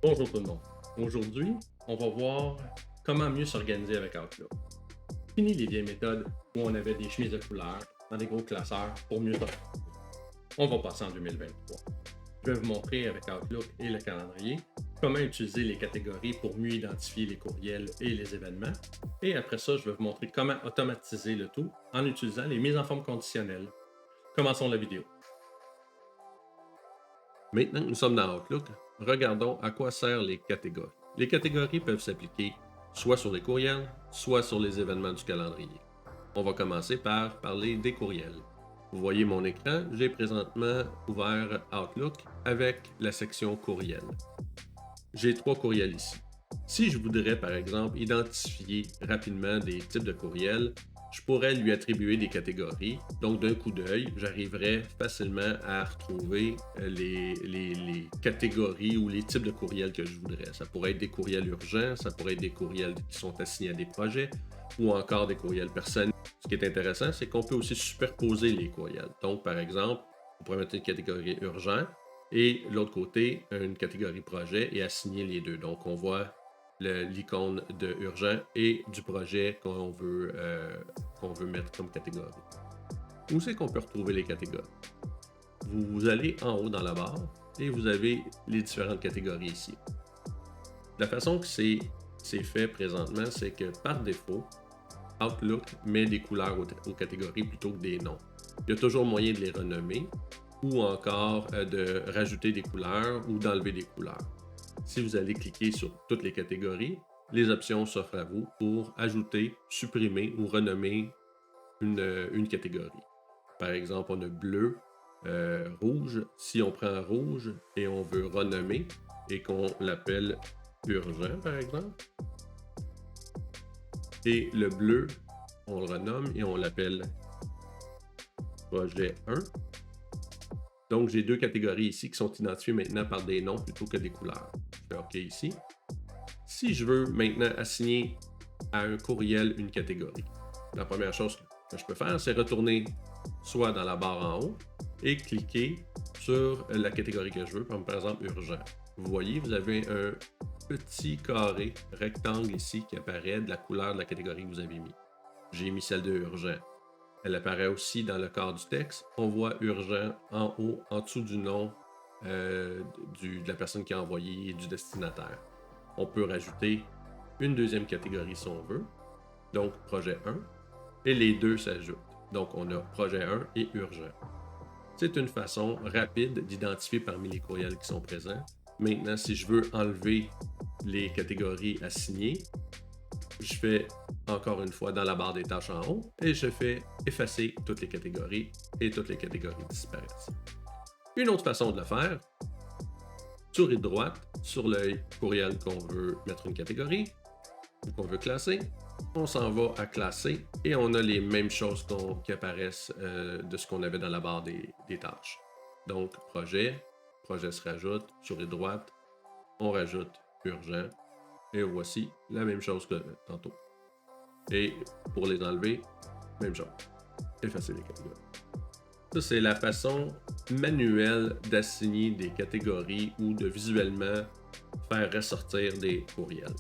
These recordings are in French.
Bonjour tout le monde. Aujourd'hui, on va voir comment mieux s'organiser avec Outlook. Fini les vieilles méthodes où on avait des chemises de couleurs dans des gros classeurs pour mieux s'organiser. On va passer en 2023. Je vais vous montrer avec Outlook et le calendrier comment utiliser les catégories pour mieux identifier les courriels et les événements. Et après ça, je vais vous montrer comment automatiser le tout en utilisant les mises en forme conditionnelles. Commençons la vidéo. Maintenant que nous sommes dans Outlook, regardons à quoi servent les catégories. Les catégories peuvent s'appliquer soit sur les courriels, soit sur les événements du calendrier. On va commencer par parler des courriels. Vous voyez mon écran, j'ai présentement ouvert Outlook avec la section courriel. J'ai 3 courriels ici. Si je voudrais, par exemple, identifier rapidement des types de courriels, je pourrais lui attribuer des catégories. Donc, d'un coup d'œil, j'arriverais facilement à retrouver les catégories ou les types de courriels que je voudrais. Ça pourrait être des courriels urgents, ça pourrait être des courriels qui sont assignés à des projets ou encore des courriels personnels. Ce qui est intéressant, c'est qu'on peut aussi superposer les courriels. Donc, par exemple, vous pourrez mettre une catégorie urgent et l'autre côté, une catégorie projet et assigner les deux. Donc, on voit l'icône de urgent et du projet qu'on veut mettre comme catégorie. Où c'est qu'on peut retrouver les catégories? Vous allez en haut dans la barre et vous avez les différentes catégories ici. La façon que c'est fait présentement, c'est que par défaut, Outlook met des couleurs aux catégories plutôt que des noms. Il y a toujours moyen de les renommer ou encore de rajouter des couleurs ou d'enlever des couleurs. Si vous allez cliquer sur toutes les catégories, les options s'offrent à vous pour ajouter, supprimer ou renommer une catégorie. Par exemple, on a bleu, rouge. Si on prend rouge et on veut renommer et qu'on l'appelle urgent, par exemple, et le bleu, on le renomme et on l'appelle projet 1. Donc, j'ai 2 catégories ici qui sont identifiées maintenant par des noms plutôt que des couleurs. Je fais OK ici. Si je veux maintenant assigner à un courriel une catégorie, la première chose que je peux faire, c'est retourner soit dans la barre en haut et cliquer sur la catégorie que je veux, par exemple urgent. Vous voyez, vous avez un petit carré rectangle ici qui apparaît de la couleur de la catégorie que vous avez mis. J'ai mis celle de urgent. Elle apparaît aussi dans le corps du texte. On voit urgent en haut, en dessous du nom de la personne qui a envoyé et du destinataire. On peut rajouter une deuxième catégorie si on veut, donc projet 1, et les deux s'ajoutent. Donc on a projet 1 et urgent. C'est une façon rapide d'identifier parmi les courriels qui sont présents. Maintenant, si je veux enlever les catégories assignées, je fais encore une fois dans la barre des tâches en haut et je fais effacer toutes les catégories et toutes les catégories disparaissent. Une autre façon de le faire, souris droite sur le courriel qu'on veut mettre une catégorie ou qu'on veut classer, on s'en va à classer et on a les mêmes choses qui apparaissent de ce qu'on avait dans la barre des tâches. Donc projet se rajoute, souris droite, on rajoute urgent et voici la même chose que tantôt. Et pour les enlever, même chose, effacer les catégories. Ça, c'est la façon manuelle d'assigner des catégories ou de visuellement faire ressortir des courriels.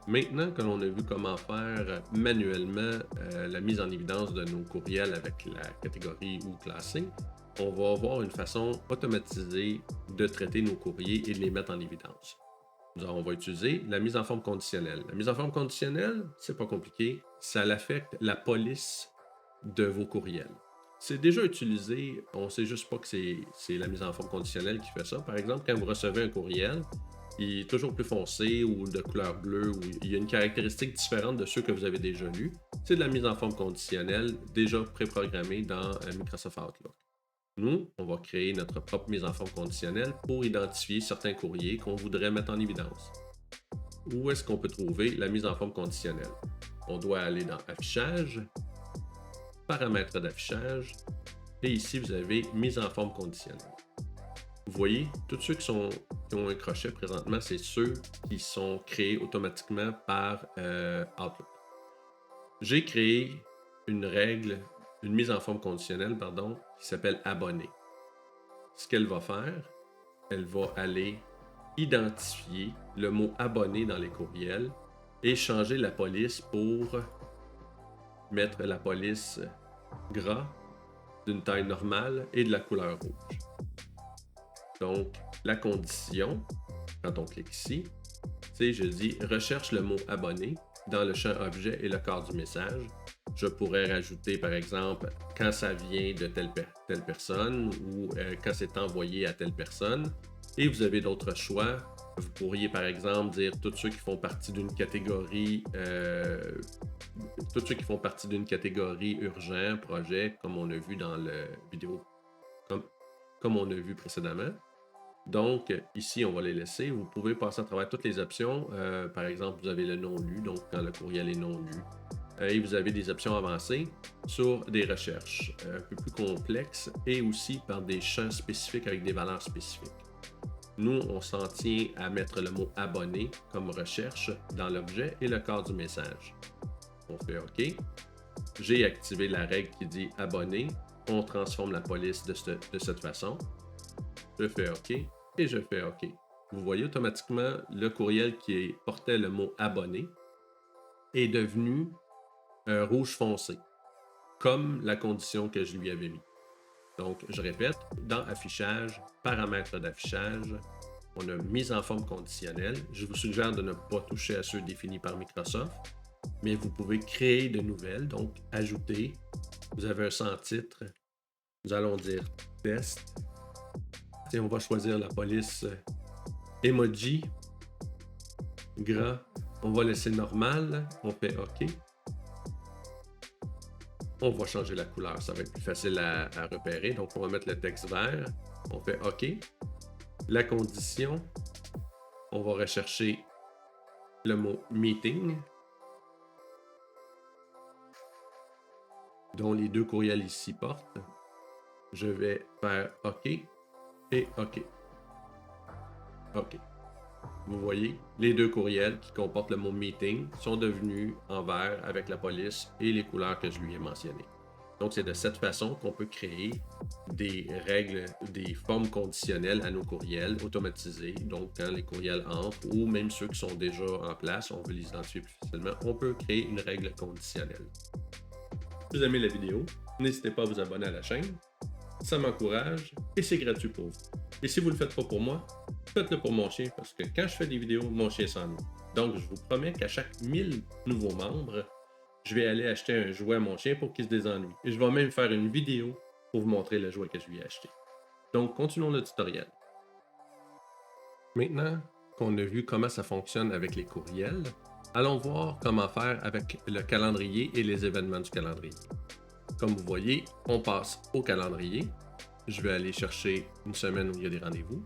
Maintenant que l'on a vu comment faire manuellement la mise en évidence de nos courriels avec la catégorie ou classée, on va avoir une façon automatisée de traiter nos courriers et de les mettre en évidence. On va utiliser la mise en forme conditionnelle. La mise en forme conditionnelle, c'est pas compliqué, ça affecte la police de vos courriels. C'est déjà utilisé, on sait juste pas que c'est la mise en forme conditionnelle qui fait ça. Par exemple, quand vous recevez un courriel, il est toujours plus foncé ou de couleur bleue, ou il y a une caractéristique différente de ceux que vous avez déjà lus. C'est de la mise en forme conditionnelle déjà préprogrammée dans Microsoft Outlook. Nous, on va créer notre propre mise en forme conditionnelle pour identifier certains courriers qu'on voudrait mettre en évidence. Où est-ce qu'on peut trouver la mise en forme conditionnelle? On doit aller dans Affichage, Paramètres d'affichage, et ici vous avez Mise en forme conditionnelle. Vous voyez, tous ceux qui ont un crochet présentement, c'est ceux qui sont créés automatiquement par Outlook. J'ai créé une mise en forme conditionnelle, qui s'appelle Abonné. Ce qu'elle va faire, elle va aller identifier le mot abonné dans les courriels et changer la police pour mettre la police gras d'une taille normale et de la couleur rouge. Donc, la condition, quand on clique ici, c'est je dis recherche le mot abonné dans le champ objet et le corps du message. Je pourrais rajouter par exemple quand ça vient de telle personne ou quand c'est envoyé à telle personne. Et vous avez d'autres choix. Vous pourriez par exemple dire tous ceux qui font partie d'une catégorie urgent, projet, comme on a vu dans la vidéo, comme on a vu précédemment. Donc, ici, on va les laisser. Vous pouvez passer à travers toutes les options. Par exemple, vous avez le non lu, donc quand le courriel est non lu. Et vous avez des options avancées sur des recherches un peu plus complexes et aussi par des champs spécifiques avec des valeurs spécifiques. Nous, on s'en tient à mettre le mot abonné comme recherche dans l'objet et le corps du message. On fait OK. J'ai activé la règle qui dit abonné. On transforme la police de cette façon. Je fais OK et je fais OK. Vous voyez automatiquement le courriel qui portait le mot abonné est devenu rouge foncé, comme la condition que je lui avais mis. Donc, je répète, dans affichage, paramètres d'affichage, on a mise en forme conditionnelle. Je vous suggère de ne pas toucher à ceux définis par Microsoft, mais vous pouvez créer de nouvelles, donc ajouter. Vous avez un sans-titre. Nous allons dire test. Et on va choisir la police emoji, gras. On va laisser normal. On fait OK. On va changer la couleur, ça va être plus facile à repérer. Donc, on va mettre le texte vert. On fait OK. La condition, on va rechercher le mot meeting, dont les deux courriels ici portent. Je vais faire OK et OK. OK. Vous voyez, les deux courriels qui comportent le mot meeting sont devenus en vert avec la police et les couleurs que je lui ai mentionnées. Donc, c'est de cette façon qu'on peut créer des règles, des formes conditionnelles à nos courriels automatisés. Donc, quand les courriels entrent ou même ceux qui sont déjà en place, on veut les identifier plus facilement, on peut créer une règle conditionnelle. Si vous aimez la vidéo, n'hésitez pas à vous abonner à la chaîne. Ça m'encourage et c'est gratuit pour vous. Et si vous ne le faites pas pour moi, faites-le pour mon chien parce que quand je fais des vidéos, mon chien s'ennuie. Donc, je vous promets qu'à chaque 1000 nouveaux membres, je vais aller acheter un jouet à mon chien pour qu'il se désennuie. Et je vais même faire une vidéo pour vous montrer le jouet que je lui ai acheté. Donc, continuons le tutoriel. Maintenant qu'on a vu comment ça fonctionne avec les courriels, allons voir comment faire avec le calendrier et les événements du calendrier. Comme vous voyez, on passe au calendrier. Je vais aller chercher une semaine où il y a des rendez-vous.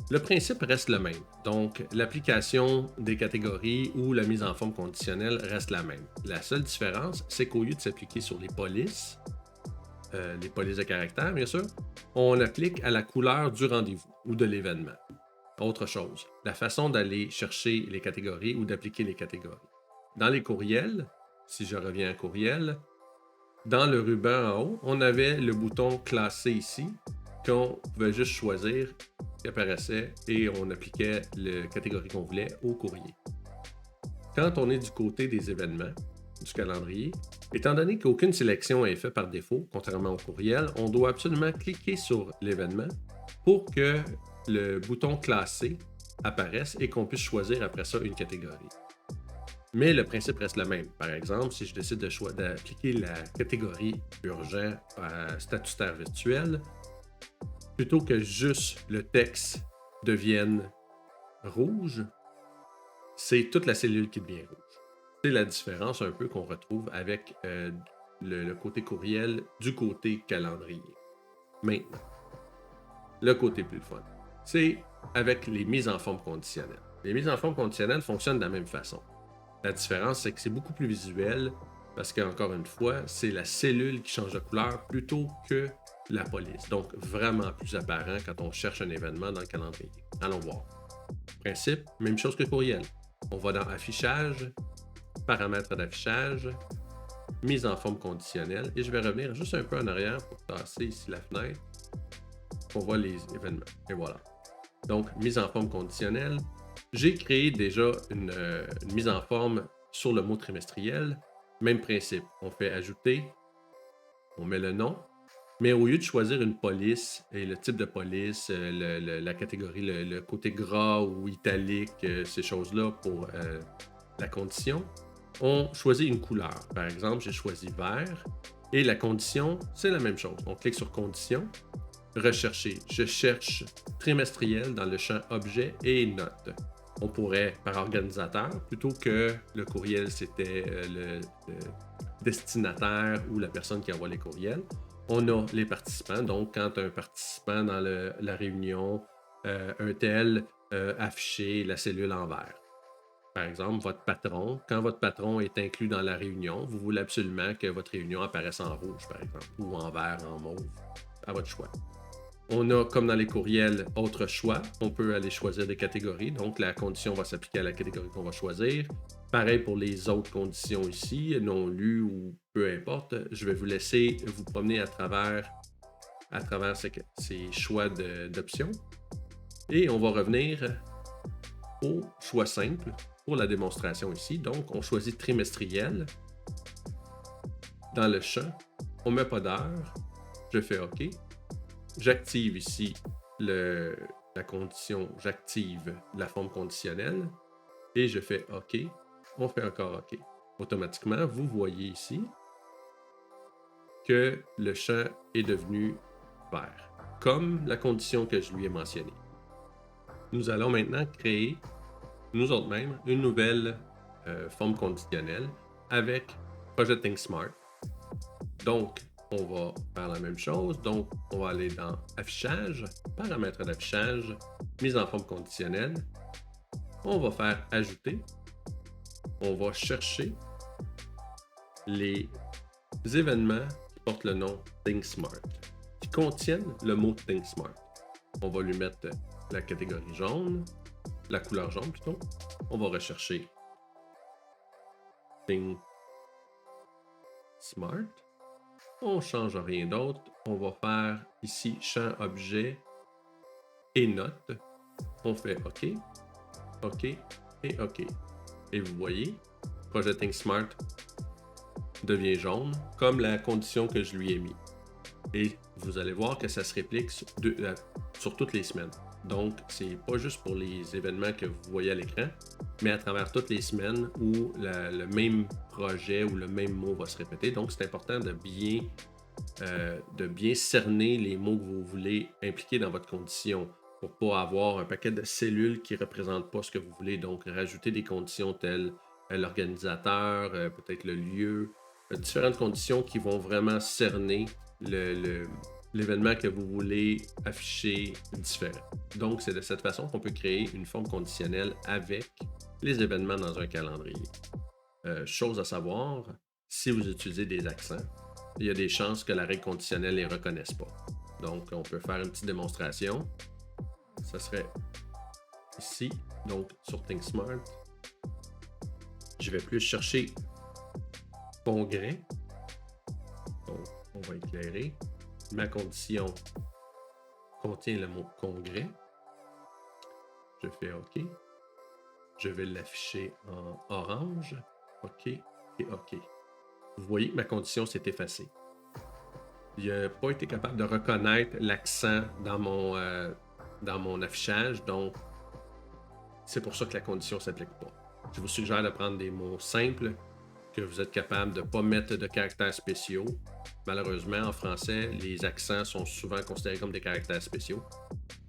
Le principe reste le même. Donc, l'application des catégories ou la mise en forme conditionnelle reste la même. La seule différence, c'est qu'au lieu de s'appliquer sur les polices de caractère, bien sûr, on applique à la couleur du rendez-vous ou de l'événement. Autre chose, la façon d'aller chercher les catégories ou d'appliquer les catégories. Dans les courriels, si je reviens à courriel, dans le ruban en haut, on avait le bouton classer ici, qu'on pouvait juste choisir, qui apparaissait, et on appliquait la catégorie qu'on voulait au courrier. Quand on est du côté des événements, du calendrier, étant donné qu'aucune sélection est faite par défaut, contrairement au courriel, on doit absolument cliquer sur l'événement pour que le bouton classer apparaisse et qu'on puisse choisir après ça une catégorie. Mais le principe reste le même. Par exemple, si je décide d'appliquer la catégorie urgent à statutaire virtuel, plutôt que juste le texte devienne rouge, c'est toute la cellule qui devient rouge. C'est la différence un peu qu'on retrouve avec le côté courriel du côté calendrier. Maintenant, le côté plus fun, c'est avec les mises en forme conditionnelles. Les mises en forme conditionnelles fonctionnent de la même façon. La différence, c'est que c'est beaucoup plus visuel parce qu'encore une fois, c'est la cellule qui change de couleur plutôt que la police. Donc, vraiment plus apparent quand on cherche un événement dans le calendrier. Allons voir. Principe, même chose que courriel. On va dans Affichage, Paramètres d'affichage, Mise en forme conditionnelle. Et je vais revenir juste un peu en arrière pour tasser ici la fenêtre. On voit les événements. Et voilà. Donc, mise en forme conditionnelle. J'ai créé déjà une mise en forme sur le mot trimestriel. Même principe. On fait ajouter, on met le nom, mais au lieu de choisir une police et le type de police, la catégorie, le côté gras ou italique, ces choses-là pour la condition, on choisit une couleur. Par exemple, j'ai choisi vert et la condition, c'est la même chose. On clique sur condition, rechercher. Je cherche trimestriel dans le champ objet et note. On pourrait, par organisateur, plutôt que le courriel, c'était le destinataire ou la personne qui envoie les courriels. On a les participants. Donc, quand un participant dans la réunion, un tel affiché la cellule en vert. Par exemple, votre patron, quand votre patron est inclus dans la réunion, vous voulez absolument que votre réunion apparaisse en rouge, par exemple, ou en vert, en mauve, à votre choix. On a, comme dans les courriels, autre choix. On peut aller choisir des catégories. Donc, la condition va s'appliquer à la catégorie qu'on va choisir. Pareil pour les autres conditions ici, non lues ou peu importe. Je vais vous laisser vous promener à travers ces choix d'options. Et on va revenir au choix simple pour la démonstration ici. Donc, on choisit trimestriel. Dans le champ, on ne met pas d'heure. Je fais OK. J'active ici la condition, j'active la forme conditionnelle et je fais OK. On fait encore OK. Automatiquement, vous voyez ici que le champ est devenu vert, comme la condition que je lui ai mentionnée. Nous allons maintenant créer, nous autres mêmes, une nouvelle forme conditionnelle avec Projet ThinkSmart. Donc, on va faire la même chose. Donc, on va aller dans Affichage, Paramètres d'affichage, Mise en forme conditionnelle. On va faire Ajouter. On va chercher les événements qui portent le nom ThinkSmart, qui contiennent le mot ThinkSmart. On va lui mettre la catégorie jaune, la couleur jaune plutôt. On va rechercher ThinkSmart. On ne change rien d'autre. On va faire ici champ objet et note. On fait OK, OK et OK. Et vous voyez, Projet ThinkSmart devient jaune comme la condition que je lui ai mis. Et vous allez voir que ça se réplique sur toutes les semaines. Donc, c'est pas juste pour les événements que vous voyez à l'écran, mais à travers toutes les semaines où le même projet ou le même mot va se répéter. Donc, c'est important de bien cerner les mots que vous voulez impliquer dans votre condition pour ne pas avoir un paquet de cellules qui ne représentent pas ce que vous voulez. Donc, rajouter des conditions telles l'organisateur, peut-être le lieu, différentes conditions qui vont vraiment cerner l'événement que vous voulez afficher différent. Donc, c'est de cette façon qu'on peut créer une forme conditionnelle avec les événements dans un calendrier. Chose à savoir, si vous utilisez des accents, il y a des chances que la règle conditionnelle ne les reconnaisse pas. Donc, on peut faire une petite démonstration. Ça serait ici, donc sur ThinkSmart. Je vais plus chercher congrès. Donc, on va éclairer. Ma condition contient le mot congrès. Je fais OK. Je vais l'afficher en orange. OK et OK. Vous voyez que ma condition s'est effacée. Il n'a pas été capable de reconnaître l'accent dans mon affichage, donc c'est pour ça que la condition ne s'applique pas. Je vous suggère de prendre des mots simples que vous êtes capable de ne pas mettre de caractères spéciaux. Malheureusement, en français, les accents sont souvent considérés comme des caractères spéciaux.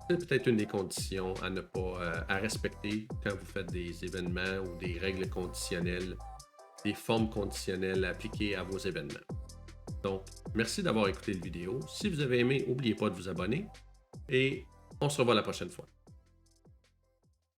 C'est peut-être une des conditions à ne pas à respecter quand vous faites des événements ou des règles conditionnelles, des formes conditionnelles appliquées à vos événements. Donc, merci d'avoir écouté la vidéo. Si vous avez aimé, n'oubliez pas de vous abonner et on se revoit la prochaine fois.